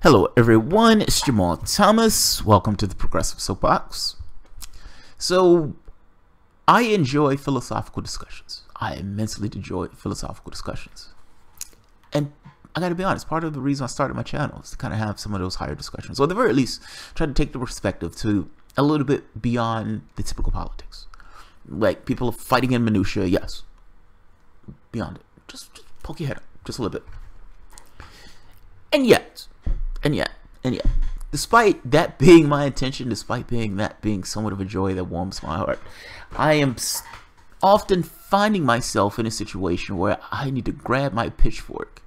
Hello everyone, it's Jamal Thomas. Welcome to the Progressive Soapbox. So, I enjoy philosophical discussions. I immensely enjoy philosophical discussions. And I gotta be honest, part of the reason I started my channel is to kind of have some of those higher discussions. Or at the very least, try to take the perspective to a little bit beyond the typical politics. Like, people fighting in minutia, yes. Beyond it. Just poke your head up, just a little bit. And yet, despite that being my intention, despite that being somewhat of a joy that warms my heart, I am often finding myself in a situation where I need to grab my pitchfork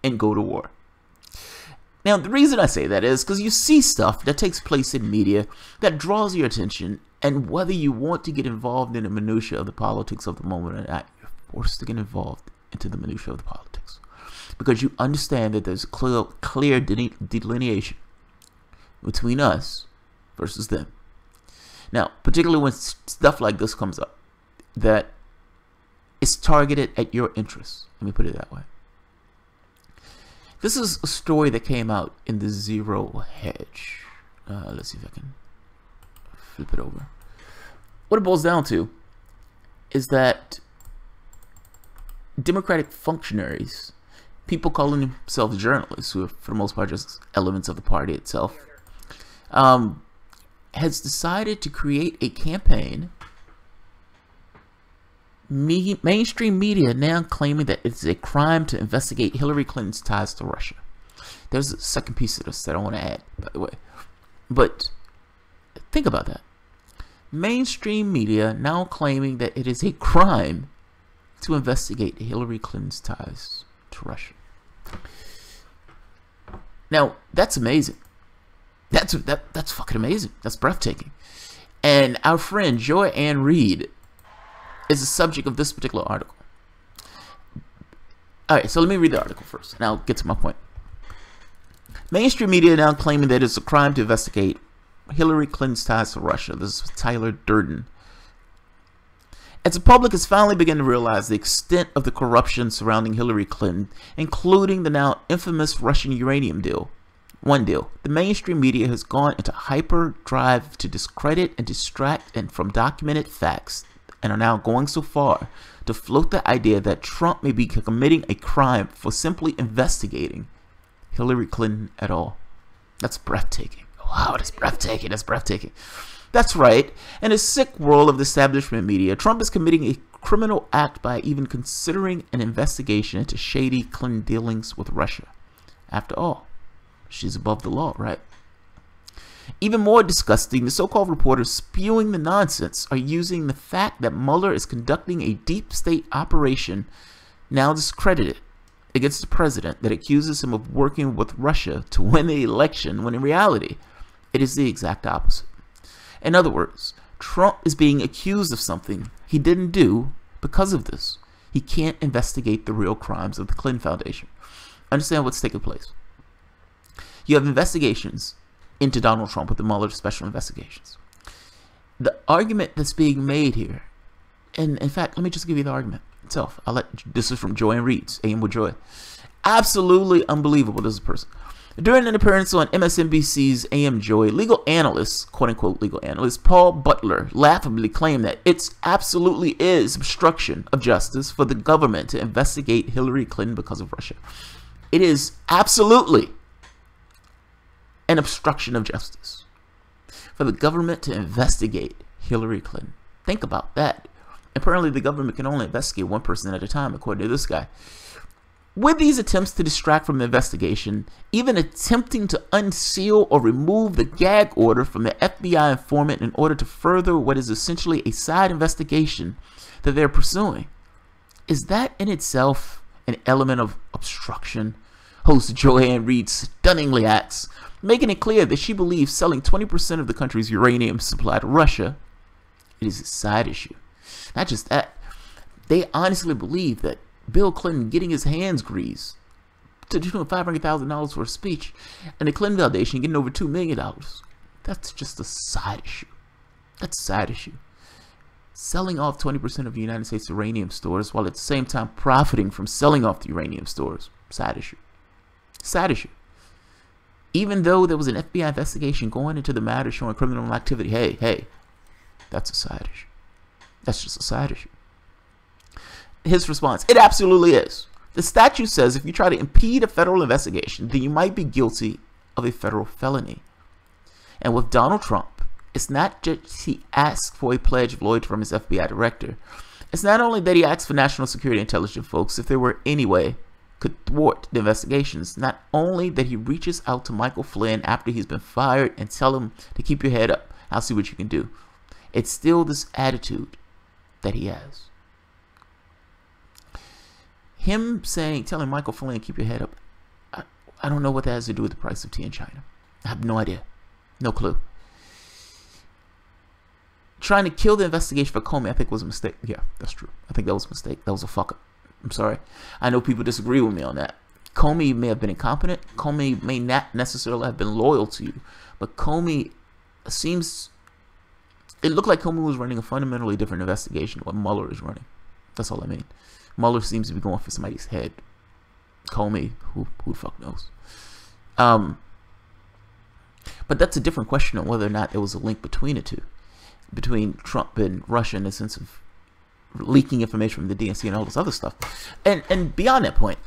and go to war. Now, the reason I say that is because you see stuff that takes place in media that draws your attention, and whether you want to get involved in the minutia of the politics of the moment or not, you're forced to get involved into the minutia of the politics. Because you understand that there's a clear delineation between us versus them. Now, particularly when stuff like this comes up, that is targeted at your interests. Let me put it that way. This is a story that came out in the Zero Hedge. Let's see if I can flip it over. What it boils down to is that Democratic functionaries, people calling themselves journalists, who are for the most part just elements of the party itself, has decided to create a campaign. Mainstream media now claiming that it's a crime to investigate Hillary Clinton's ties to Russia. There's a second piece of this that I want to add, by the way. But think about that. Mainstream media now claiming that it is a crime to investigate Hillary Clinton's ties to Russia. Now, that's amazing. That's fucking amazing. That's breathtaking. And our friend Joanne Reid is the subject of this particular article. Alright, so let me read the article first, and I'll get to my point. Mainstream media now claiming that it's a crime to investigate Hillary Clinton's ties to Russia. This is Tyler Durden. As the public has finally begun to realize the extent of the corruption surrounding Hillary Clinton, including the now infamous Russian uranium deal, the mainstream media has gone into hyperdrive to discredit and distract from documented facts, and are now going so far to float the idea that Trump may be committing a crime for simply investigating Hillary Clinton at all. That's breathtaking. Wow, that's breathtaking. That's breathtaking. That's right. In a sick world of the establishment media, Trump is committing a criminal act by even considering an investigation into shady Clinton dealings with Russia. After all, she's above the law, right? Even more disgusting, the so-called reporters spewing the nonsense are using the fact that Mueller is conducting a deep state operation, now discredited, against the president that accuses him of working with Russia to win the election, when in reality, it is the exact opposite. In other words, Trump is being accused of something he didn't do because of this. He can't investigate the real crimes of the Clinton Foundation. Understand what's taking place. You have investigations into Donald Trump with the Mueller special investigations. The argument that's being made here, and in fact, let me just give you the argument itself. This is from Joanne Reid's AM with Joy. Absolutely unbelievable, this is a person. During an appearance on MSNBC's AM Joy, legal analyst, quote-unquote legal analyst, Paul Butler laughably claimed that it absolutely is obstruction of justice for the government to investigate Hillary Clinton because of Russia. It is absolutely an obstruction of justice for the government to investigate Hillary Clinton. Think about that. Apparently, the government can only investigate one person at a time, according to this guy. With these attempts to distract from the investigation, even attempting to unseal or remove the gag order from the FBI informant in order to further what is essentially a side investigation that they're pursuing, is that in itself an element of obstruction? Host Joanne Reid stunningly acts, making it clear that she believes selling 20% of the country's uranium supply to Russia, it is a side issue. Not just that, they honestly believe that Bill Clinton getting his hands greased to the tune of $500,000 for a speech, and the Clinton Foundation getting over $2 million. That's just a side issue. That's a side issue. Selling off 20% of the United States uranium stores while at the same time profiting from selling off the uranium stores. Side issue. Side issue. Even though there was an FBI investigation going into the matter showing criminal activity, hey, that's a side issue. That's just a side issue. His response, it absolutely is. The statute says if you try to impede a federal investigation, then you might be guilty of a federal felony. And with Donald Trump, it's not just he asked for a pledge of loyalty from his FBI director. It's not only that he asked for national security intelligence folks if there were any way could thwart the investigations. Not only that he reaches out to Michael Flynn after he's been fired and tell him to keep your head up. I'll see what you can do. It's still this attitude that he has. Him saying, telling Michael Flynn, keep your head up. I don't know what that has to do with the price of tea in China. I have no idea. No clue. Trying to kill the investigation for Comey, I think was a mistake. Yeah, that's true. I think that was a mistake. That was a fuck up. I'm sorry. I know people disagree with me on that. Comey may have been incompetent. Comey may not necessarily have been loyal to you. But Comey seems... It looked like Comey was running a fundamentally different investigation than what Mueller is running. That's all I mean. Mueller seems to be going for somebody's head. Comey, who the fuck knows? But that's a different question on whether or not there was a link between the two. Between Trump and Russia in the sense of leaking information from the DNC and all this other stuff. And beyond that point,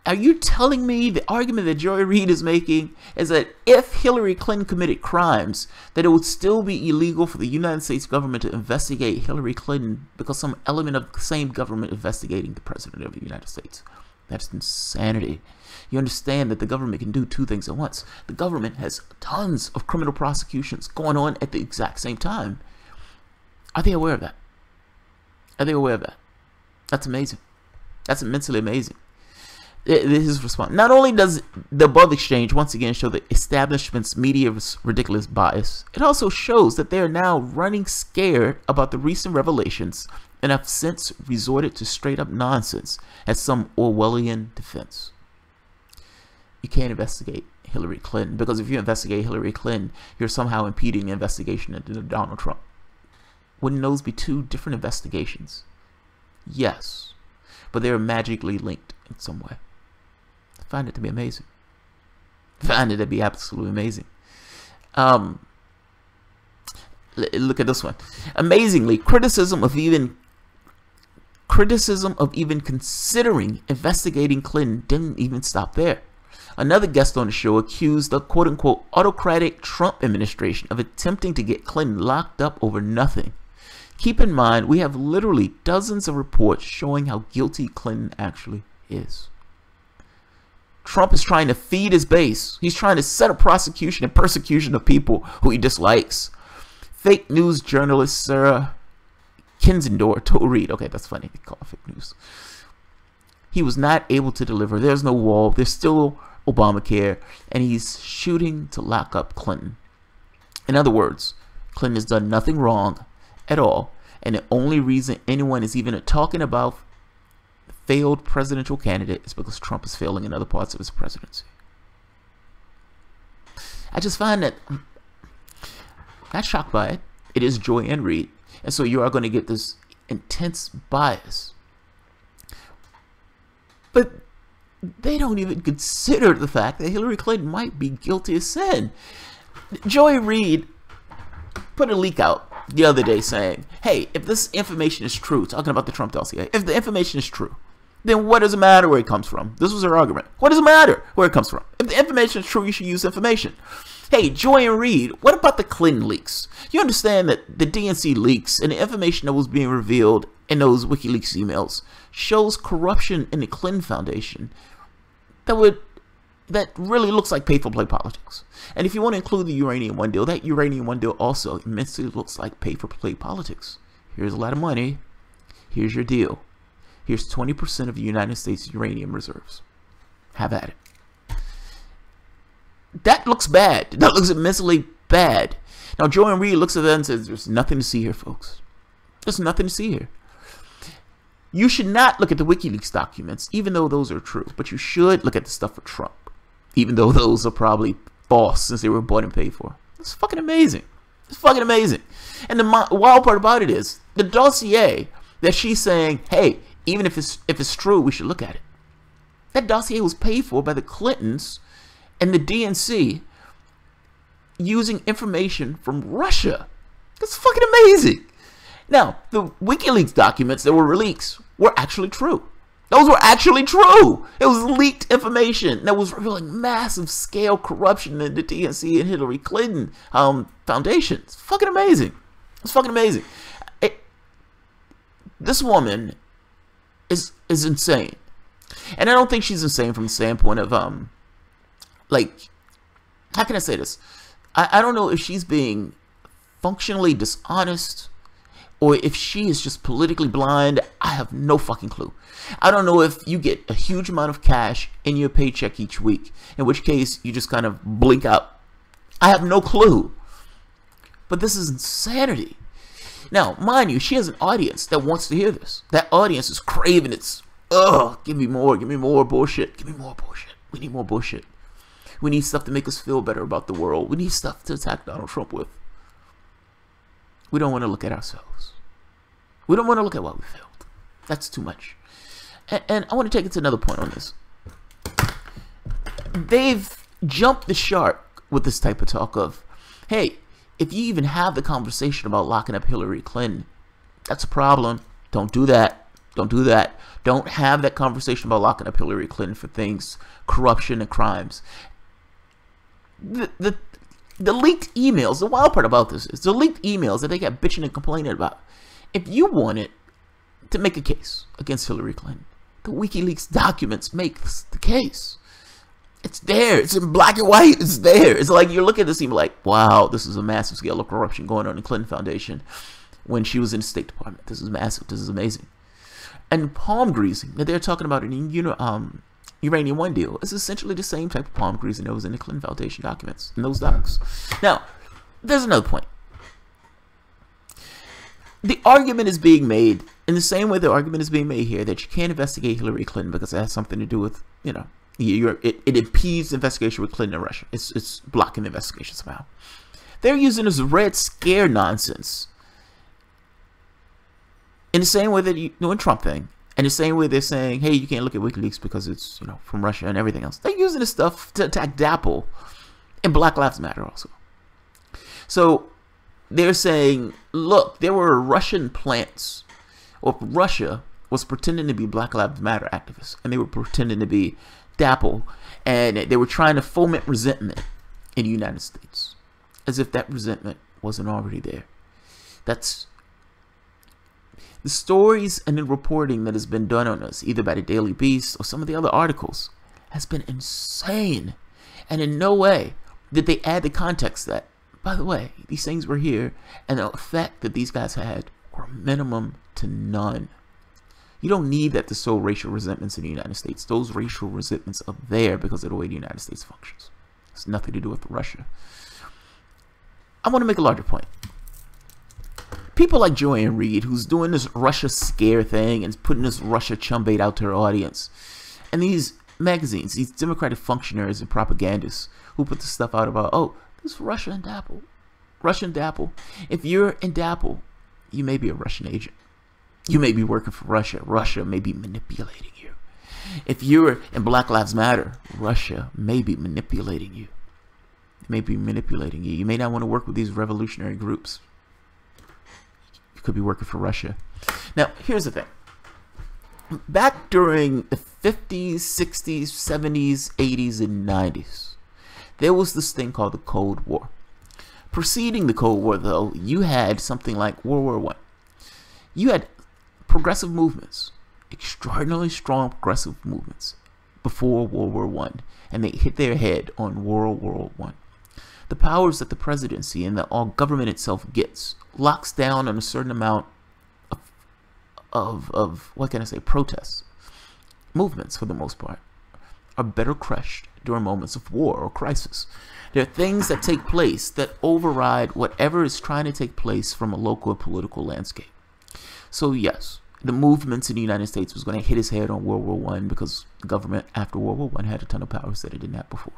are you telling me the argument that Joy Reid is making is that if Hillary Clinton committed crimes, that it would still be illegal for the United States government to investigate Hillary Clinton because some element of the same government investigating the president of the United States? That's insanity. You understand that the government can do two things at once. The government has tons of criminal prosecutions going on at the exact same time. Are they aware of that? Are they aware of that? That's amazing. That's immensely amazing. His response. Not only does the above exchange once again show the establishment's media's ridiculous bias, it also shows that they are now running scared about the recent revelations and have since resorted to straight up nonsense as some Orwellian defense. You can't investigate Hillary Clinton because if you investigate Hillary Clinton, you're somehow impeding the investigation into Donald Trump. Wouldn't those be two different investigations? Yes, but they're magically linked in some way. I find it to be amazing. I find it to be absolutely amazing. Look at this one. Amazingly, criticism of even considering investigating Clinton didn't even stop there. Another guest on the show accused the quote-unquote autocratic Trump administration of attempting to get Clinton locked up over nothing. Keep in mind, we have literally dozens of reports showing how guilty Clinton actually is. Trump is trying to feed his base. He's trying to set up prosecution and persecution of people who he dislikes. Fake news journalist Sarah Kinsendor told Reid, okay, that's funny, they call it fake news. He was not able to deliver. There's no wall. There's still Obamacare, and he's shooting to lock up Clinton. In other words, Clinton has done nothing wrong at all, and the only reason anyone is even talking about the failed presidential candidate is because Trump is failing in other parts of his presidency. I just find that I'm not shocked by it. It is Joy and Reid, and so you are going to get this intense bias. But they don't even consider the fact that Hillary Clinton might be guilty of sin. Joy Reid put a leak out the other day saying, hey, if this information is true, talking about the Trump dossier, if the information is true, then what does it matter where it comes from? This was her argument. What does it matter where it comes from? If the information is true, you should use information. Hey, Joy and Reid, what about the Clinton leaks? You understand that the DNC leaks and the information that was being revealed in those WikiLeaks emails shows corruption in the Clinton Foundation that really looks like pay-for-play politics. And if you want to include the Uranium One deal, that Uranium One deal also immensely looks like pay-for-play politics. Here's a lot of money. Here's your deal. Here's 20% of the United States uranium reserves. Have at it. That looks bad. That looks immensely bad. Now, Joy and Reid looks at that and says, there's nothing to see here, folks. There's nothing to see here. You should not look at the WikiLeaks documents, even though those are true. But you should look at the stuff for Trump, even though those are probably false since they were bought and paid for. It's fucking amazing. It's fucking amazing. And the wild part about it is, the dossier that she's saying, hey, even if it's true, we should look at it. That dossier was paid for by the Clintons and the DNC using information from Russia. That's fucking amazing. Now, the WikiLeaks documents that were leaks were actually true. Those were actually true. It was leaked information that was revealing massive scale corruption in the DNC and Hillary Clinton foundation. It's fucking amazing. It's fucking amazing. This woman is insane. And I don't think she's insane from the standpoint of, like, how can I say this? I don't know if she's being functionally dishonest or if she is just politically blind. I have no fucking clue. I don't know if you get a huge amount of cash in your paycheck each week, in which case you just kind of blink out. I have no clue. But this is insanity. Now, mind you, she has an audience that wants to hear this. That audience is craving it. Ugh, give me more bullshit. Give me more bullshit. We need more bullshit. We need stuff to make us feel better about the world. We need stuff to attack Donald Trump with. We don't want to look at ourselves. We don't want to look at what we failed. That's too much. And I want to take it to another point on this. They've jumped the shark with this type of talk of, hey, if you even have the conversation about locking up Hillary Clinton, that's a problem. Don't do that. Don't do that. Don't have that conversation about locking up Hillary Clinton for things, corruption and crimes. The leaked emails, the wild part about this is the leaked emails that they got bitching and complaining about. If you wanted to make a case against Hillary Clinton, the WikiLeaks documents make the case. It's there. It's in black and white. It's there. It's like you look at this email like, wow, this is a massive scale of corruption going on in the Clinton Foundation when she was in the State Department. This is massive. This is amazing. And palm greasing that they're talking about in Uranium One deal is essentially the same type of palm greasing that was in the Clinton Foundation documents, in those docs. Now, there's another point. The argument is being made in the same way the argument is being made here that you can't investigate Hillary Clinton because it has something to do with, you know, it impedes the investigation with Clinton and Russia. It's blocking the investigation somehow. They're using this Red Scare nonsense in the same way that you know in Trump thing. And the same way they're saying, hey, you can't look at WikiLeaks because it's, you know, from Russia and everything else. They're using this stuff to attack DAPL and Black Lives Matter also. So they're saying, look, there were Russian plants, or Russia was pretending to be Black Lives Matter activists, and they were pretending to be DAPL, and they were trying to foment resentment in the United States, as if that resentment wasn't already there. That's the stories and the reporting that has been done on us, either by the Daily Beast or some of the other articles, has been insane. And in no way did they add the context that, by the way, these things were here, and the effect that these guys had were minimum to none. You don't need that to sow racial resentments in the United States. Those racial resentments are there because of the way the United States functions. It's nothing to do with Russia. I want to make a larger point. People like Joanne Reid, who's doing this Russia scare thing and putting this Russia chum bait out to her audience, and these magazines, these Democratic functionaries and propagandists who put this stuff out about, oh, this Russia and DAPL. Russia and DAPL. If you're in DAPL, you may be a Russian agent. You may be working for Russia. Russia may be manipulating you. If you're in Black Lives Matter, Russia may be manipulating you. It may be manipulating you. You may not want to work with these revolutionary groups. You could be working for Russia. Now, here's the thing. Back during the 50s, 60s, 70s, 80s, and 90s, there was this thing called the Cold War. Preceding the Cold War, though, you had something like World War I. You had progressive movements, extraordinarily strong progressive movements, before World War I, and they hit their head on World War I. The powers that the presidency and the all government itself gets locks down on a certain amount of what can I say, protests. Movements, for the most part, are better crushed during moments of war or crisis. There are things that take place that override whatever is trying to take place from a local political landscape. So yes, the movements in the United States was going to hit its head on World War I because the government after World War I had a ton of powers that it didn't have before.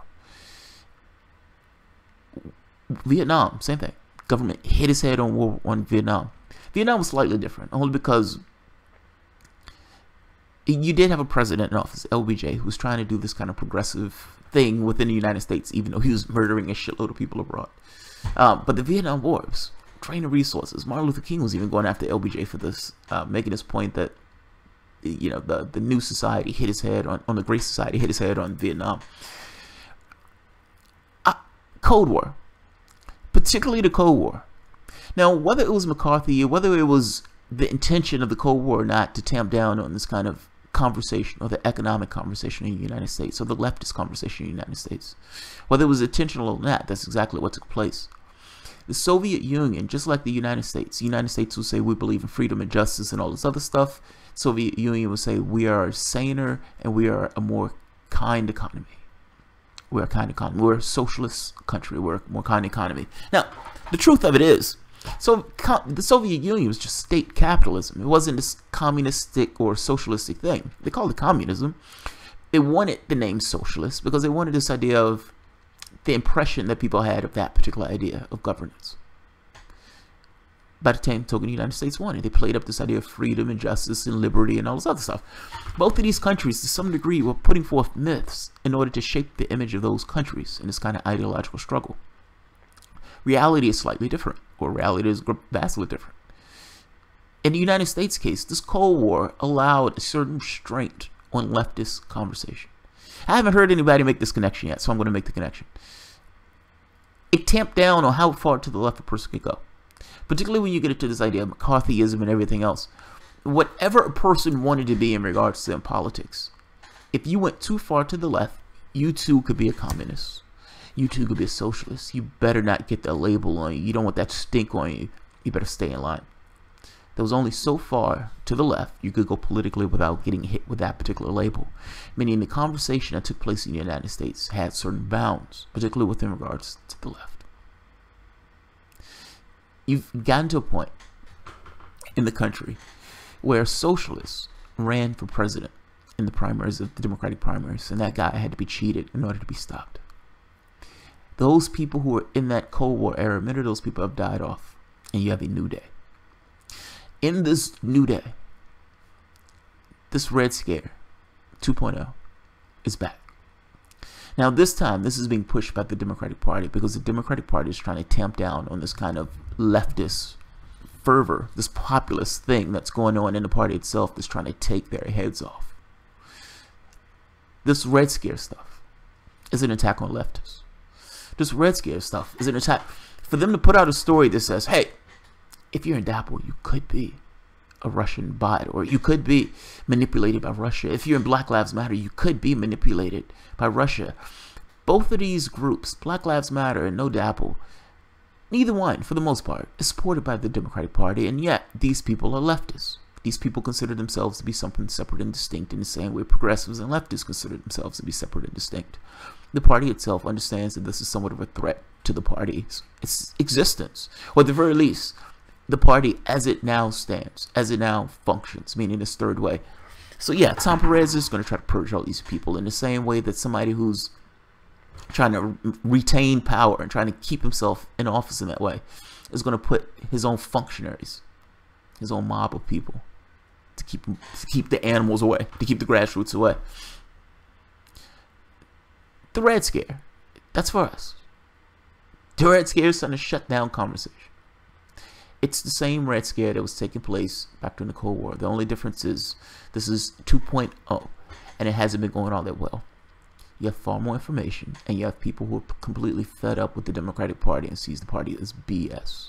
Vietnam, same thing. Government hit its head on Vietnam. Vietnam was slightly different, only because you did have a president in office, LBJ, who was trying to do this kind of progressive thing within the United States, even though he was murdering a shitload of people abroad. But the Vietnam War was draining resources. Martin Luther King was even going after LBJ for this, making this point that, you know, the new society hit his head on the Great Society hit his head on Vietnam. Cold War, particularly the Cold War. Now, whether it was McCarthy or whether it was the intention of the Cold War not to tamp down on this kind of conversation, or the economic conversation in the United States, or the leftist conversation in the United States, whether it was intentional or not, that's exactly what took place. The Soviet Union, just like the United States will say we believe in freedom and justice and all this other stuff. Soviet Union would say we are saner and we are a more kind economy. We're a kind economy. We're a socialist country. We're a more kind economy. Now, the truth of it is, so the Soviet Union was just state capitalism. It wasn't this communistic or socialistic thing. They called it communism. They wanted the name socialist because they wanted this idea of the impression that people had of that particular idea of governance. By the same token, the United States wanted. They played up this idea of freedom and justice and liberty and all this other stuff. Both of these countries, to some degree, were putting forth myths in order to shape the image of those countries in this kind of ideological struggle. Reality is slightly different, or reality is vastly different. In the United States case, this Cold War allowed a certain restraint on leftist conversation. I haven't heard anybody make this connection yet, so I'm going to make the connection. It tamped down on how far to the left a person could go. Particularly when you get into this idea of McCarthyism and everything else. Whatever a person wanted to be in regards to politics, if you went too far to the left, you too could be a communist. You too could be a socialist. You better not get that label on you. You don't want that stink on you. You better stay in line. There was only so far to the left you could go politically without getting hit with that particular label. Meaning the conversation that took place in the United States had certain bounds, particularly within regards to the left. You've gotten to a point in the country where socialists ran for president in the primaries of the Democratic primaries, and that guy had to be cheated in order to be stopped. Those people who were in that Cold War era, many of those people have died off, and you have a new day. In this new day, this Red Scare 2.0 is back. Now this time, this is being pushed by the Democratic Party because the Democratic Party is trying to tamp down on this kind of leftist fervor, this populist thing that's going on in the party itself that's trying to take their heads off. This Red Scare stuff is an attack on leftists. This Red Scare stuff is an attack for them to put out a story that says, hey, if you're in Dapple, you could be a Russian bot, or you could be manipulated by Russia. If you're in Black Lives Matter, you could be manipulated by Russia. Both of these groups, Black Lives Matter and No Dapple, neither one, for the most part, is supported by the Democratic Party, and yet these people are leftists. These people consider themselves to be something separate and distinct in the same way progressives and leftists consider themselves to be separate and distinct. The party itself understands that this is somewhat of a threat to the party's existence, or at the very least, the party as it now stands, as it now functions, meaning this third way. So yeah, Tom Perez is going to try to purge all these people in the same way that somebody who's trying to retain power and trying to keep himself in office in that way is going to put his own functionaries, his own mob of people, to keep the animals away, to keep the grassroots away. The Red Scare, that's for us. The Red Scare is trying to shut down conversation. It's the same Red Scare that was taking place back during the Cold War. The only difference is this is 2.0, and it hasn't been going all that well. You have far more information, and you have people who are completely fed up with the Democratic Party and sees the party as BS.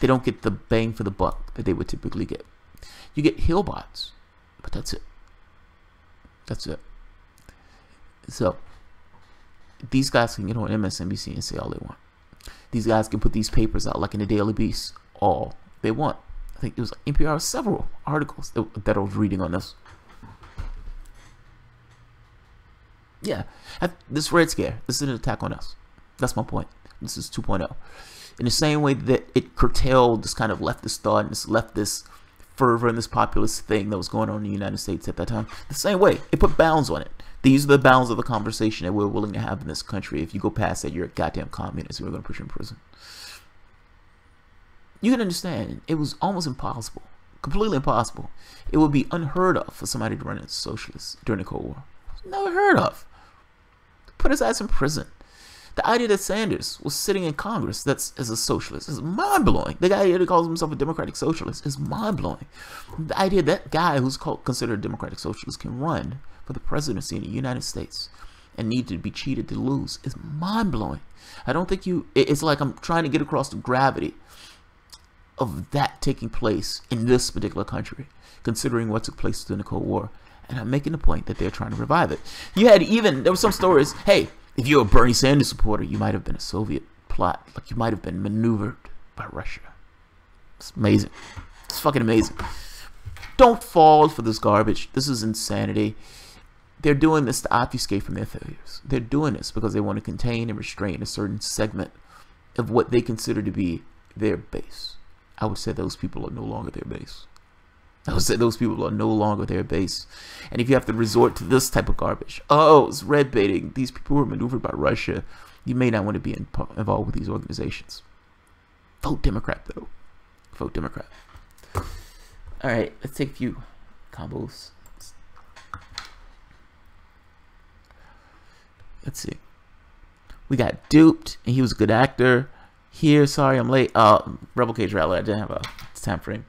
They don't get the bang for the buck that they would typically get. You get Hillbots, but that's it. That's it. So, these guys can get on MSNBC and say all they want. These guys can put these papers out like in the Daily Beast all they want. I think it was NPR, several articles that I was reading on this. Yeah, this Red Scare, this is an attack on us. That's my point. This is 2.0. In the same way that it curtailed this kind of leftist thought and this leftist fervor and this populist thing that was going on in the United States at that time, the same way, it put bounds on it. These are the bounds of the conversation that we're willing to have in this country. If you go past that, you're a goddamn communist. We're going to put you in prison. You can understand, it was almost impossible Completely impossible. It would be unheard of for somebody to run as a socialist during the Cold War. Never heard of. Put his ass in prison. The idea that Sanders was sitting in Congress that's as a socialist is mind-blowing. The guy that calls himself a democratic socialist is mind-blowing. The idea that guy who's considered a democratic socialist can run for the presidency in the United States and need to be cheated to lose is mind-blowing. I don't think it's like I'm trying to get across the gravity of that taking place in this particular country, considering what took place during the Cold War. And I'm making the point that they're trying to revive it. There were some stories, hey, if you're a Bernie Sanders supporter, you might have been a Soviet plot. Like, you might have been maneuvered by Russia. It's amazing. It's fucking amazing. Don't fall for this garbage. This is insanity. They're doing this to obfuscate from their failures. They're doing this because they want to contain and restrain a certain segment of what they consider to be their base. I would say those people are no longer their base. And if you have to resort to this type of garbage, oh, it's red baiting, these people were maneuvered by Russia, you may not want to be involved with these organizations. Vote Democrat, though. Vote Democrat. All right, let's take a few combos. Let's see. We got Duped, and he was a good actor. Here, sorry I'm late. Rebel Cage Rattler, I didn't have a time frame.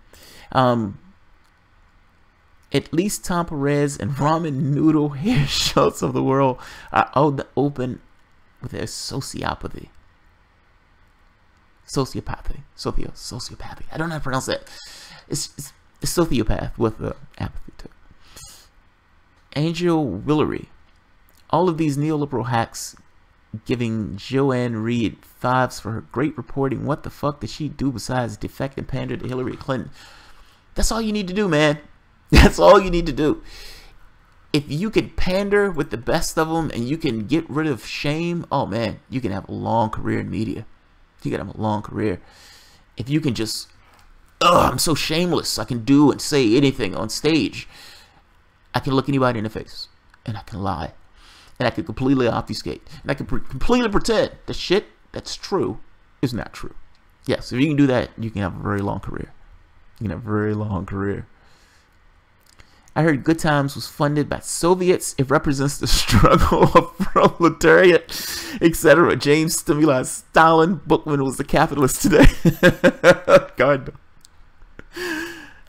At least Tom Perez and ramen noodle hair shots of the world are open with their sociopathy. Sociopathy. I don't know how to pronounce that. It's sociopath with the apathy to it. Angel Willery. All of these neoliberal hacks giving Joanne Reid 5s for her great reporting. What the fuck did she do besides defect and pander to Hillary Clinton? That's all you need to do, man. That's all you need to do. If you can pander with the best of them and you can get rid of shame, oh man, you can have a long career in media. You can have a long career. If you can just, I'm so shameless. I can do and say anything on stage. I can look anybody in the face and I can lie. And I can completely obfuscate. And I can completely pretend the shit that's true is not true. Yes, if you can do that, you can have a very long career. You can have a very long career. I heard Good Times was funded by Soviets. It represents the struggle of proletariat, etc. James stimulated Stalin. Bookman was the capitalist today. God.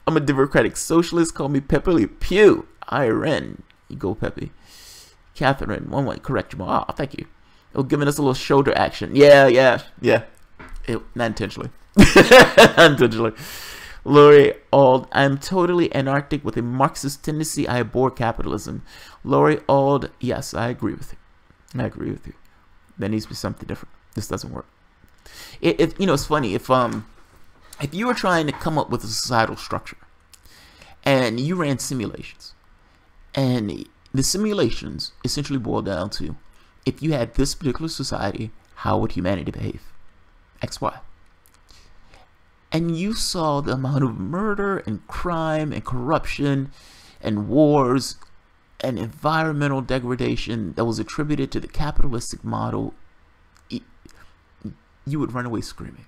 I'm a democratic socialist. Call me Pepe Le Pew. Iran. You go, Pepe. Catherine. One way. Correct you. Oh, thank you. Oh, giving us a little shoulder action. Yeah. Not intentionally. Not intentionally. Laurie Auld, I'm totally anarchic with a Marxist tendency. I abhor capitalism. Laurie Auld, yes, I agree with you. There needs to be something different. This doesn't work. It's funny if you were trying to come up with a societal structure and you ran simulations, and the simulations essentially boil down to, if you had this particular society, how would humanity behave? X, Y. And you saw the amount of murder and crime and corruption and wars and environmental degradation that was attributed to the capitalistic model, you would run away screaming.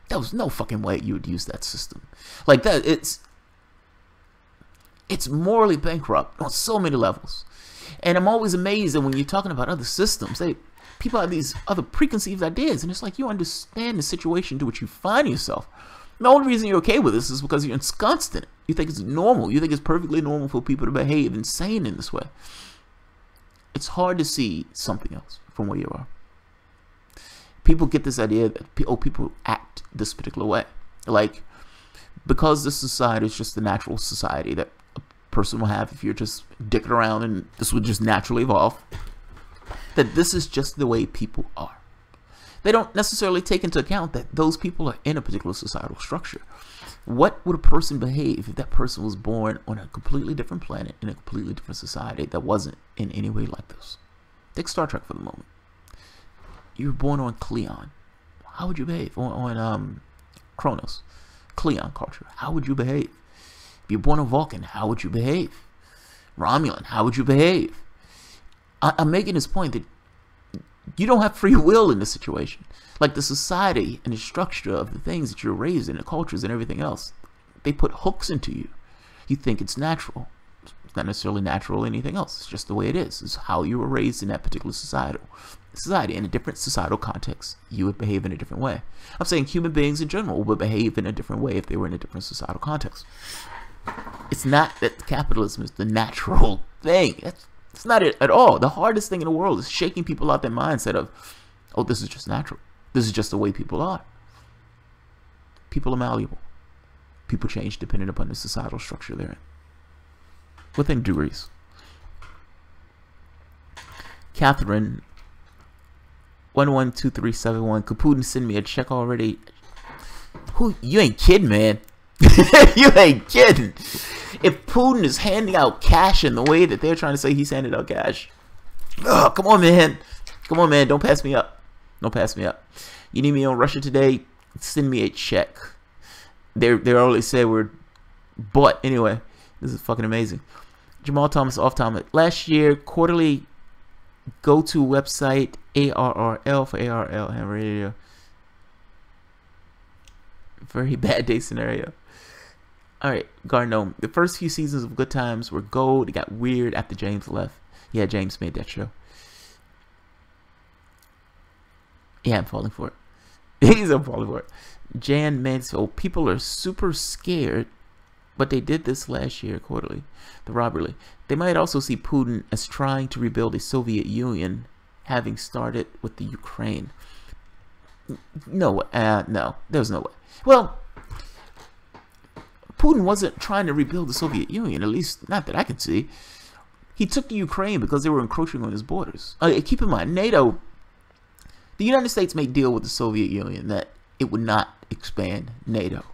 There was no fucking way you would use that system. Like that, it's morally bankrupt on so many levels. And I'm always amazed that when you're talking about other systems, people have these other preconceived ideas, and it's like you understand the situation to which you find yourself. The only reason you're okay with this is because you're ensconced in it. You think it's normal. You think it's perfectly normal for people to behave insane in this way. It's hard to see something else from where you are. People get this idea that people act this particular way. Like, because this society is just the natural society that a person will have if you're just dicking around and this would just naturally evolve, that this is just the way people are. They don't necessarily take into account that those people are in a particular societal structure. What would a person behave if that person was born on a completely different planet in a completely different society that wasn't in any way like this? Take Star Trek for the moment. You were born on Cleon. How would you behave? On Kronos. Cleon culture. How would you behave? If you're born on Vulcan, how would you behave? Romulan, how would you behave? I'm making this point that you don't have free will in this situation. Like the society and the structure of the things that you're raised in, the cultures and everything else, They put hooks into you. You think it's natural. It's not necessarily natural or anything else. It's just the way it is. It's how you were raised in that particular society. In a different societal context, you would behave in a different way. I'm saying human beings in general would behave in a different way if they were in a different societal context. It's not that capitalism is the natural thing. It's not it at all. The hardest thing in the world is shaking people out their mindset of, oh, this is just natural. This is just the way people are. People are malleable. People change depending upon the societal structure they're in. Within degrees. Catherine 112371. Could Putin send me a check already? Who? You ain't kidding, man. You ain't kidding. If Putin is handing out cash in the way that they're trying to say he's handing out cash, oh, come on, man. Come on, man. Don't pass me up. Don't pass me up. You need me on Russia today? Send me a check. They already said we're bought. Anyway, this is fucking amazing. Jamal Thomas off time. Last year, quarterly go-to website ARRL for ARL and radio. Very bad day scenario. Alright, Garnome. The first few seasons of Good Times were gold. It got weird after James left. Yeah, James made that show. Yeah, I'm falling for it. I'm falling for it. Jan Mansfield. People are super scared, but they did this last year, quarterly. The robbery. They might also see Putin as trying to rebuild the Soviet Union, having started with the Ukraine. No, no, there's no way. Well, Putin wasn't trying to rebuild the Soviet Union, at least not that I can see. He took the Ukraine because they were encroaching on his borders. Keep in mind, NATO, the United States made a deal with the Soviet Union that it would not expand NATO.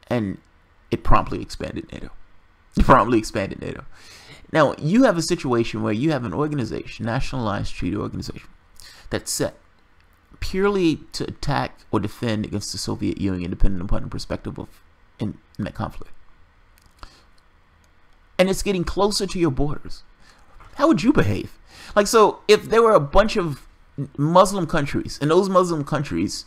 And it promptly expanded NATO. It promptly expanded NATO. Now, you have a situation where you have an organization, National Alliance Treaty Organization, that's set purely to attack or defend against the Soviet Union, depending upon the perspective of in that conflict. And it's getting closer to your borders. How would you behave? Like, so if there were a bunch of Muslim countries, and those Muslim countries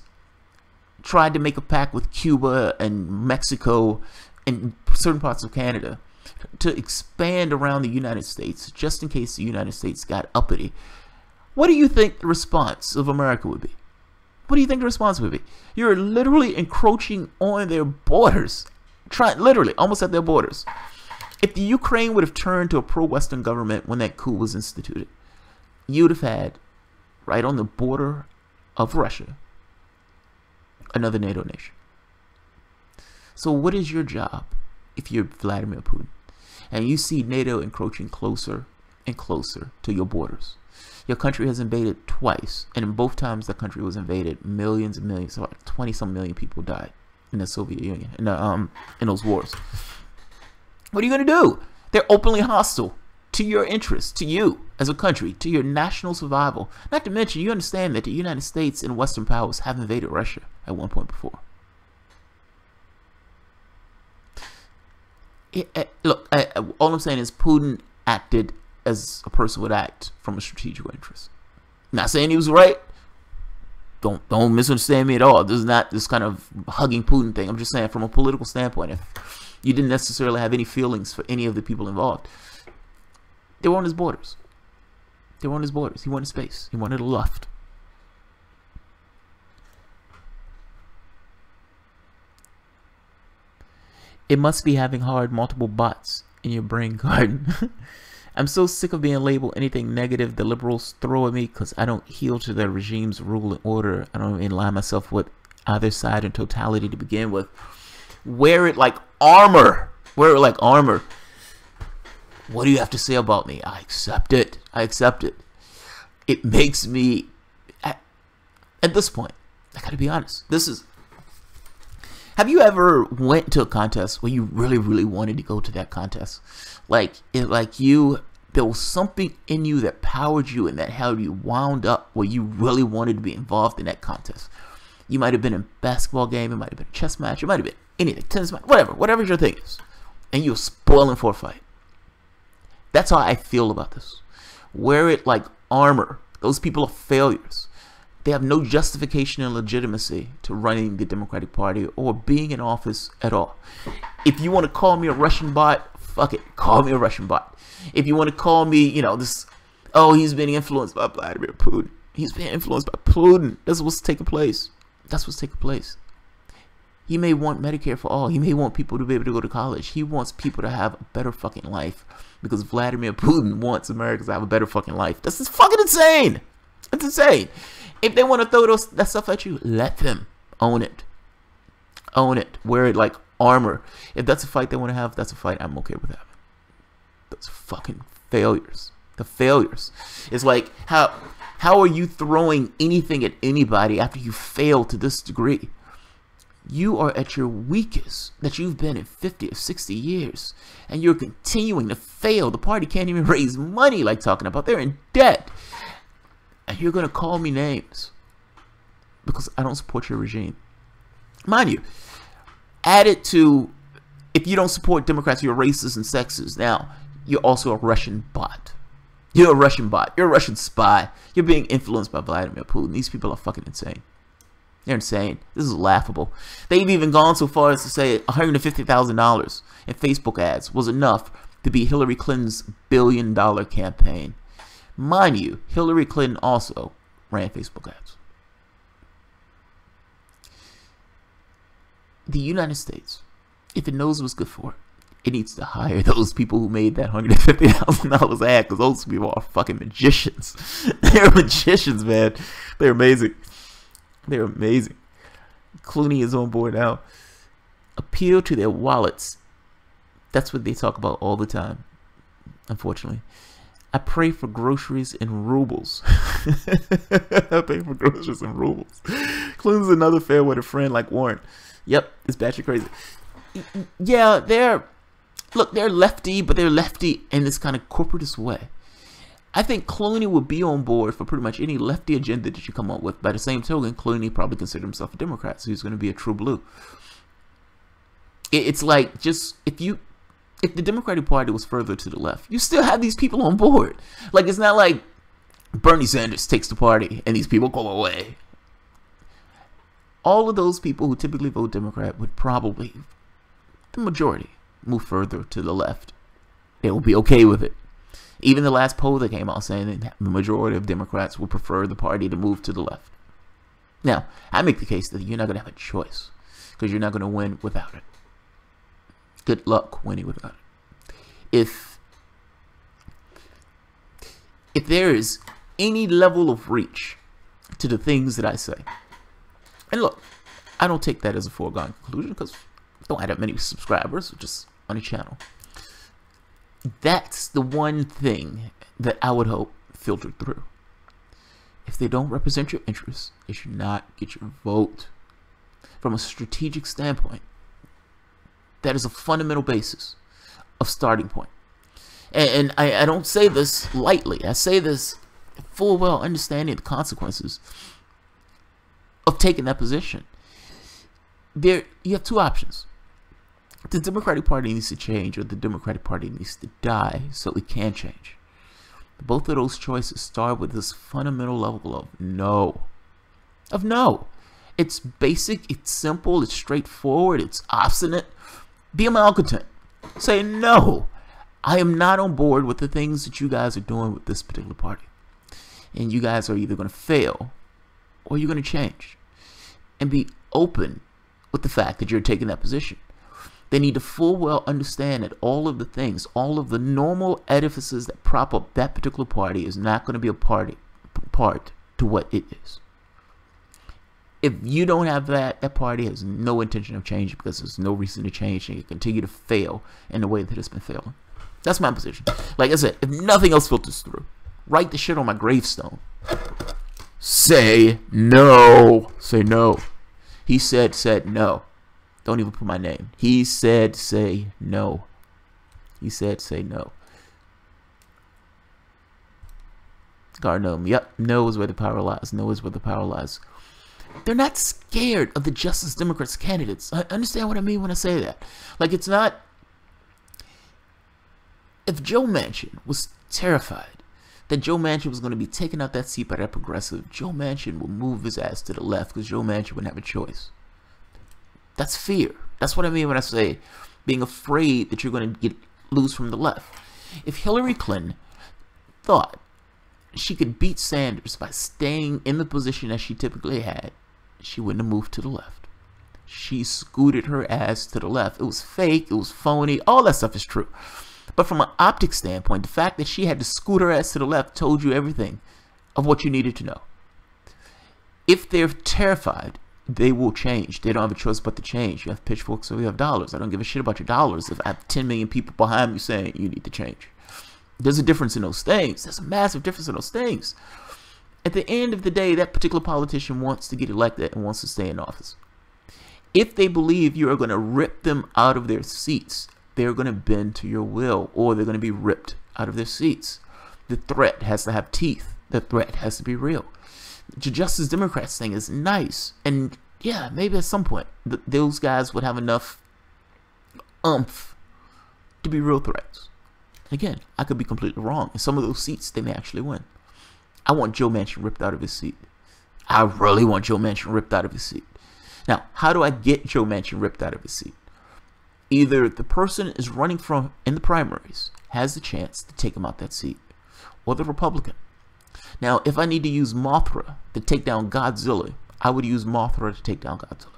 tried to make a pact with Cuba and Mexico and certain parts of Canada to expand around the United States, just in case the United States got uppity, what do you think the response of America would be? What do you think the response would be? You're literally encroaching on their borders. Literally, almost at their borders. If the Ukraine would have turned to a pro-Western government when that coup was instituted, you would have had, right on the border of Russia, another NATO nation. So what is your job if you're Vladimir Putin and you see NATO encroaching closer and closer to your borders? Your country has invaded twice, and in both times the country was invaded, millions and millions, so like 20-some million people died in the Soviet Union, in those wars. What are you going to do? They're openly hostile to your interests, to you as a country, to your national survival. Not to mention, you understand that the United States and Western powers have invaded Russia at one point before. Look, all I'm saying is Putin acted as a person would act from a strategic interest. Not saying he was right. Don't misunderstand me at all. This is not this kind of hugging Putin thing. I'm just saying from a political standpoint, if you didn't necessarily have any feelings for any of the people involved, they were on his borders. They were on his borders. He wanted space. He wanted a luft. It must be having hard multiple bots in your brain garden. I'm so sick of being labeled anything negative the liberals throw at me because I don't heal to their regime's rule and order. I don't align myself with either side in totality to begin with. Wear it like armor. Wear it like armor. What do you have to say about me? I accept it. I accept it. It makes me, at this point, I gotta be honest. This is, have you ever went to a contest where you really, really wanted to go to that contest? Like there was something in you that powered you and that held you wound up where you really wanted to be involved in that contest. You might have been in a basketball game, it might have been a chess match, it might have been anything, tennis match, whatever your thing is. And you're spoiling for a fight. That's how I feel about this. Wear it like armor. Those people are failures. They have no justification and legitimacy to running the Democratic Party or being in office at all. If you want to call me a Russian bot, fuck it, call me a Russian bot. If you want to call me, you know, this, oh, he's being influenced by Vladimir Putin. He's being influenced by Putin. That's what's taking place. That's what's taking place. He may want Medicare for all. He may want people to be able to go to college. He wants people to have a better fucking life because Vladimir Putin wants Americans to have a better fucking life. That's just fucking insane. It's insane. If they want to throw that stuff at you, let them. Own it. Own it. Wear it like armor. If that's a fight they want to have, that's a fight I'm okay with having. Those fucking failures. The failures. It's like, how are you throwing anything at anybody after you fail to this degree? You are at your weakest that you've been in 50 or 60 years. And you're continuing to fail. The party can't even raise money like talking about. They're in debt. And you're going to call me names because I don't support your regime. Mind you, add it to, if you don't support Democrats, you're racist and sexist. Now, you're also a Russian bot. You're a Russian bot. You're a Russian spy. You're being influenced by Vladimir Putin. These people are fucking insane. They're insane. This is laughable. They've even gone so far as to say $150,000 in Facebook ads was enough to beat Hillary Clinton's billion-dollar campaign. Mind you, Hillary Clinton also ran Facebook ads. The United States, if it knows what's good for it, it needs to hire those people who made that $150,000 ad, because those people are fucking magicians. They're magicians, man. They're amazing. They're amazing. Clooney is on board now. Appeal to their wallets. That's what they talk about all the time, unfortunately. I pray for groceries in rubles. I pay for groceries in rubles. Clooney's another fair weather friend like Warren. Yep, it's batshit crazy. Yeah, they're lefty, but they're lefty in this kind of corporatist way. I think Clooney would be on board for pretty much any lefty agenda that you come up with. By the same token, Clooney probably considered himself a Democrat, so he's going to be a true blue. It's like, just, if the Democratic Party was further to the left, you still have these people on board. Like, it's not like Bernie Sanders takes the party and these people go away. All of those people who typically vote Democrat would probably, the majority, move further to the left. They will be okay with it. Even the last poll that came out saying that the majority of Democrats would prefer the party to move to the left. Now, I make the case that you're not going to have a choice because you're not going to win without it. Good luck winning without it. If there is any level of reach to the things that I say, and look, I don't take that as a foregone conclusion because I don't have that many subscribers just on the channel. That's the one thing that I would hope filtered through. If they don't represent your interests, they should not get your vote. From a strategic standpoint, that is a fundamental basis of starting point. And I don't say this lightly. I say this full well understanding the consequences of taking that position. You have two options. The Democratic Party needs to change, or the Democratic Party needs to die so it can change. Both of those choices start with this fundamental level of no. Of no. It's basic, it's simple, it's straightforward, it's obstinate. Be a malcontent. Say no. I am not on board with the things that you guys are doing with this particular party. And you guys are either going to fail or you're going to change. And be open with the fact that you're taking that position. They need to full well understand that all of the things, all of the normal edifices that prop up that particular party is not going to be a part to what it is. If you don't have that, that party has no intention of changing because there's no reason to change and you continue to fail in the way that it's been failing. That's my position. Like I said, if nothing else filters through, write the shit on my gravestone. Say no. Say no. He said no. Don't even put my name. He said say no. He said say no. Garnome. Yep. No is where the power lies. No is where the power lies. They're not scared of the Justice Democrats candidates. I understand what I mean when I say that. Like, it's not... If Joe Manchin was terrified that Joe Manchin was going to be taken out that seat by that progressive, Joe Manchin will move his ass to the left because Joe Manchin wouldn't have a choice. That's fear. That's what I mean when I say being afraid that you're going to lose from the left. If Hillary Clinton thought she could beat Sanders by staying in the position that she typically had, she wouldn't have moved to the left. She scooted her ass to the left. It was fake. It was phony. All that stuff is true. But from an optics standpoint, the fact that she had to scoot her ass to the left told you everything of what you needed to know. If they're terrified, they will change. They don't have a choice but to change. You have pitchforks or you have dollars. I don't give a shit about your dollars if I have 10 million people behind me saying you need to change. There's a difference in those things. There's a massive difference in those things. At the end of the day, that particular politician wants to get elected and wants to stay in office. If they believe you are going to rip them out of their seats, they're going to bend to your will, or they're going to be ripped out of their seats. The threat has to have teeth. The threat has to be real. The Justice Democrats thing is nice. And yeah, maybe at some point, those guys would have enough oomph to be real threats. Again, I could be completely wrong. In some of those seats, they may actually win. I want Joe Manchin ripped out of his seat. I really want Joe Manchin ripped out of his seat. Now, how do I get Joe Manchin ripped out of his seat? Either the person is running from in the primaries has the chance to take him out that seat, or the Republican. Now, if I need to use Mothra to take down Godzilla, I would use Mothra to take down Godzilla.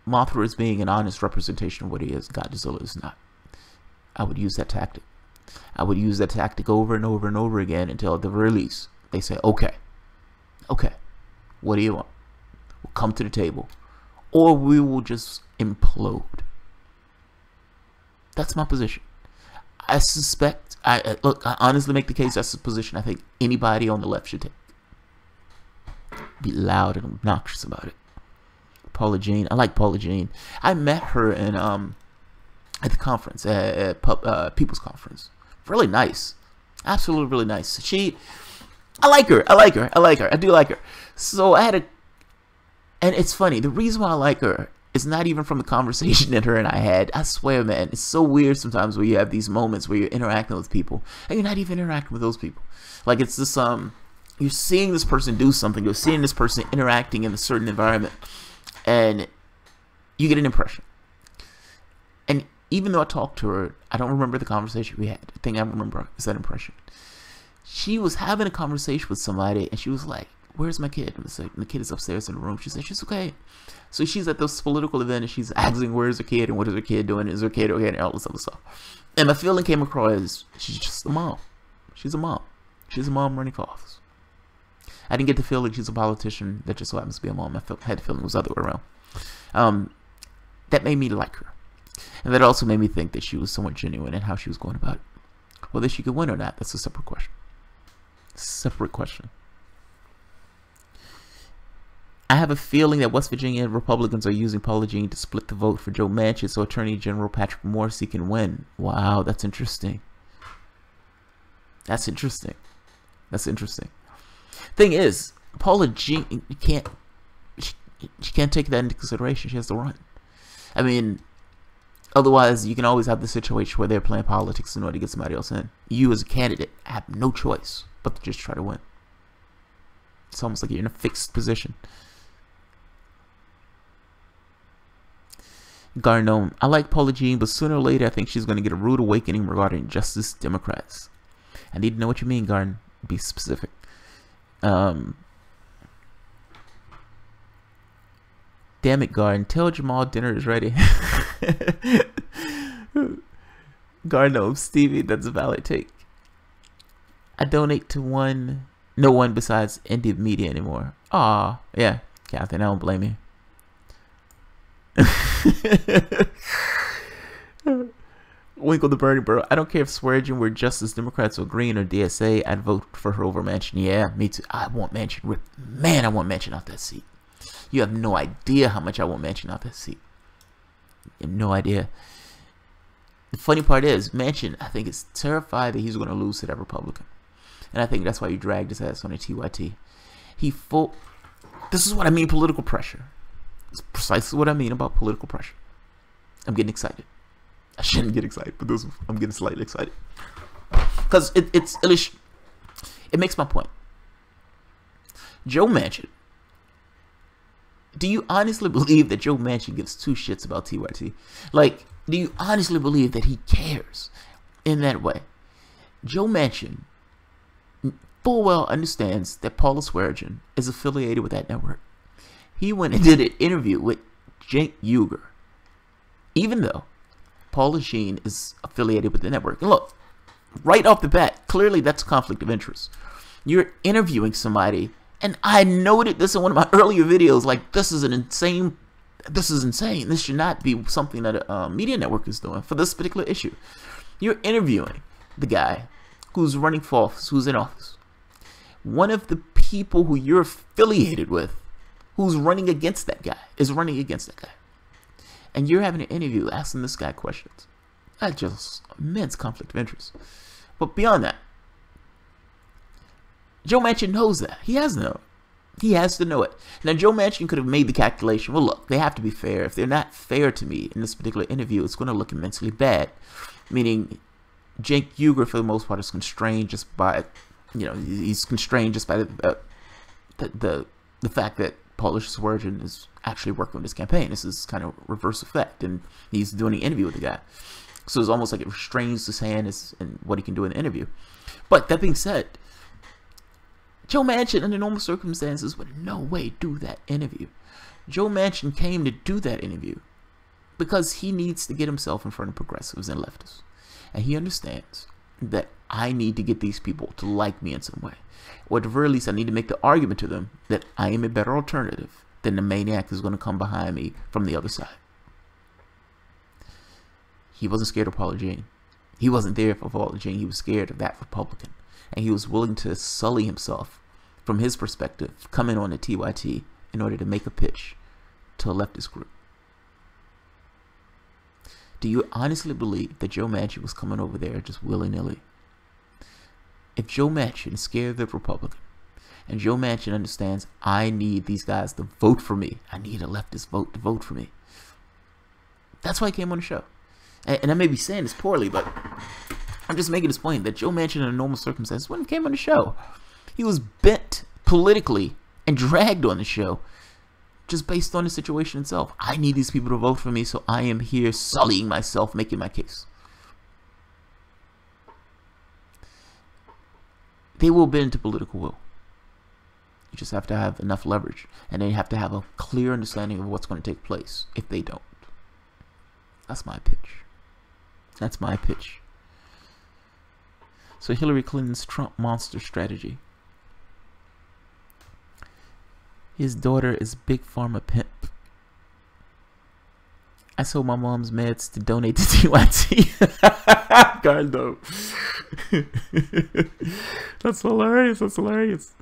Mothra is being an honest representation of what he is. Godzilla is not. I would use that tactic. I would use that tactic over and over and over again until at the very least they say, okay, what do you want? We'll come to the table. Or we will just implode. That's my position. I suspect, I honestly make the case that's the position I think anybody on the left should take. Be loud and obnoxious about it. Paula Jean, I like Paula Jean. I met her in at the conference, at People's Conference. Really nice. Absolutely really nice. I like her. I do like her. So I had and it's funny, the reason why I like her is not even from the conversation that her and I had. I swear, man, it's so weird sometimes where you have these moments where you're interacting with people and you're not even interacting with those people. Like it's this, you're seeing this person do something, you're seeing this person interacting in a certain environment, and you get an impression. And even though I talked to her, I don't remember the conversation we had. The thing I remember is that impression. She was having a conversation with somebody, and she was like, where's my kid? And the kid is upstairs in the room. She said, she's okay. So she's at this political event, and she's asking, where's her kid, and what is her kid doing? Is her kid okay? And all this other stuff. And my feeling came across as, she's just a mom. She's a mom. She's a mom running for office. I didn't get the feeling she's a politician that just so happens to be a mom. I had the feeling it was the other way around. That made me like her. And that also made me think that she was somewhat genuine in how she was going about it. Whether she could win or not, that's a separate question. Separate question. I have a feeling that West Virginia Republicans are using Paula Jean to split the vote for Joe Manchin so Attorney General Patrick Morrisey can win. Wow, that's interesting. That's interesting. That's interesting. Thing is, Paula Jean can't take that into consideration. She has to run. I mean, otherwise you can always have the situation where they're playing politics in order to get somebody else in. You as a candidate have no choice but to just try to win. It's almost like you're in a fixed position. Garnome, I like Paula Jean, but sooner or later I think she's going to get a rude awakening regarding Justice Democrats. I need to know what you mean, Garn. Be specific. Damn it, Garn. Tell Jamal dinner is ready. Garnome, Stevie, that's a valid take. I donate to no one besides indie media anymore. Aw, yeah, Catherine, I don't blame you. Winkle the Birdie Bro, I don't care if Sweargen were Justice Democrats or Green or DSA, I'd vote for her over Manchin. Yeah, me too. I want Manchin ripped. Man, I want Manchin off that seat. You have no idea how much I want Manchin off that seat. You have no idea. The funny part is, Manchin, I think, is terrified that he's going to lose to that Republican. And I think that's why he dragged his ass on a TYT. This is what I mean, political pressure. It's precisely what I mean about political pressure. I'm getting excited. I shouldn't get excited, but I'm getting slightly excited. because it makes my point. Joe Manchin. Do you honestly believe that Joe Manchin gives two shits about TYT? Like, do you honestly believe that he cares in that way? Joe Manchin full well understands that Paula Swearengin is affiliated with that network. He went and did an interview with Cenk Uygur, even though Paula Sheen is affiliated with the network. And look, right off the bat, clearly that's a conflict of interest. You're interviewing somebody, and I noted this in one of my earlier videos, like, this is insane. This should not be something that a media network is doing for this particular issue. You're interviewing the guy who's running for office, who's in office. One of the people who you're affiliated with, who's running against that guy, is running against that guy. And you're having an interview asking this guy questions. That's just immense conflict of interest. But beyond that, Joe Manchin knows that. He has to know it. He has to know it. Now, Joe Manchin could have made the calculation. Well, look, they have to be fair. If they're not fair to me in this particular interview, it's going to look immensely bad. Meaning, Cenk Uygur, for the most part, is constrained just by, he's constrained just by the fact that Paula Swearengin is actually working on this campaign. This is kind of reverse effect, and he's doing an interview with the guy. So it's almost like it restrains his hand and what he can do in the interview. But that being said, Joe Manchin, under normal circumstances, would in no way do that interview. Joe Manchin came to do that interview because he needs to get himself in front of progressives and leftists. And he understands that I need to get these people to like me in some way. Or at the very least, I need to make the argument to them that I am a better alternative than the maniac who's going to come behind me from the other side. He wasn't scared of Paula Jean. He wasn't there for Paula Jean. He was scared of that Republican. And he was willing to sully himself from his perspective, coming on the TYT in order to make a pitch to a leftist group. Do you honestly believe that Joe Manchin was coming over there just willy-nilly? If Joe Manchin is scared of the Republican, and Joe Manchin understands I need these guys to vote for me, I need a leftist vote to vote for me, that's why he came on the show. And I may be saying this poorly, but I'm just making this point that Joe Manchin, in normal circumstances, when he came on the show, he was bent politically and dragged on the show just based on the situation itself. I need these people to vote for me, so I am here sullying myself, making my case. They will bend to political will. You just have to have enough leverage, and then you have to have a clear understanding of what's going to take place if they don't. That's my pitch. That's my pitch. So Hillary Clinton's Trump monster strategy. His daughter is Big Pharma pimp. I sold my mom's meds to donate to TYT. God, no. That's hilarious. That's hilarious.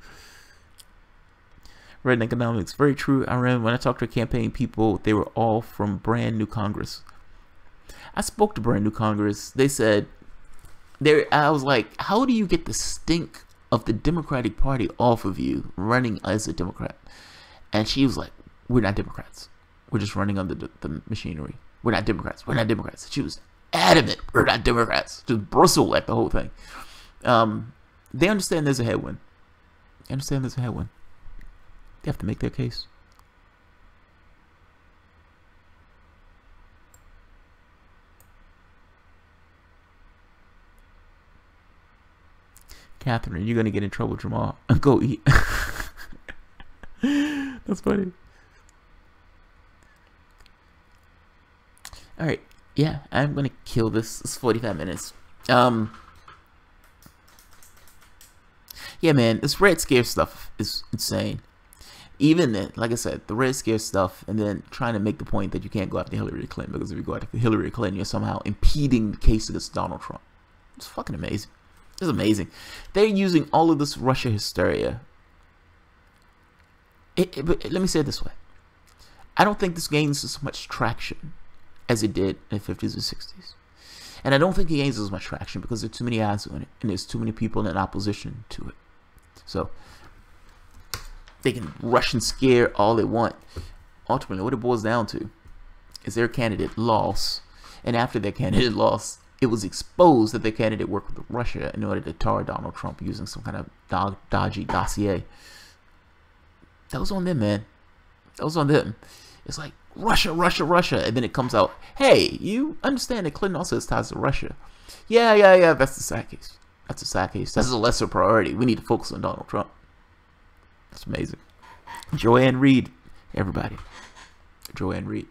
Reid economics. Very true. I remember when I talked to campaign people, they were all from Brand New Congress. I spoke to Brand New Congress. They said, I was like, how do you get the stink of the Democratic Party off of you running as a Democrat? And she was like, we're not Democrats. We're just running under the machinery. We're not Democrats. We're not Democrats. She was adamant. We're not Democrats. Just bristle at the whole thing. They understand there's a headwind. They understand there's a headwind. They have to make their case. Catherine, you're going to get in trouble, Jamal. Go eat. That's funny. Alright. Yeah, I'm going to kill this. It's 45 minutes. Yeah, man. This Red Scare stuff is insane. Even then, like I said, the Red Scare stuff, and then trying to make the point that you can't go after Hillary Clinton, because if you go after Hillary Clinton, you're somehow impeding the case against Donald Trump. It's fucking amazing. It's amazing. They're using all of this Russia hysteria. But let me say it this way. I don't think this gains as much traction as it did in the 50s and 60s. And I don't think it gains as much traction because there are too many eyes on it, and there's too many people in opposition to it. So they can rush and scare all they want. Ultimately, what it boils down to is their candidate lost, and after their candidate lost, it was exposed that the candidate worked with Russia in order to tar Donald Trump using some kind of dodgy dossier. That was on them, man. That was on them. It's like, Russia, Russia, Russia. And then it comes out, hey, you understand that Clinton also has ties to Russia. Yeah. That's the side case. That's a side case. That's a lesser priority. We need to focus on Donald Trump. That's amazing. Joanne Reid, everybody. Joanne Reid.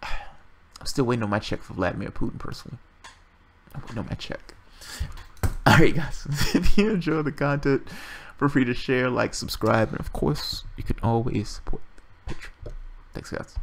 I'm still waiting on my check for Vladimir Putin, personally. I'm waiting on my check. Alright, guys. If you enjoy the content, feel free to share, like, subscribe, and of course, you can always support Patreon. Thanks, guys.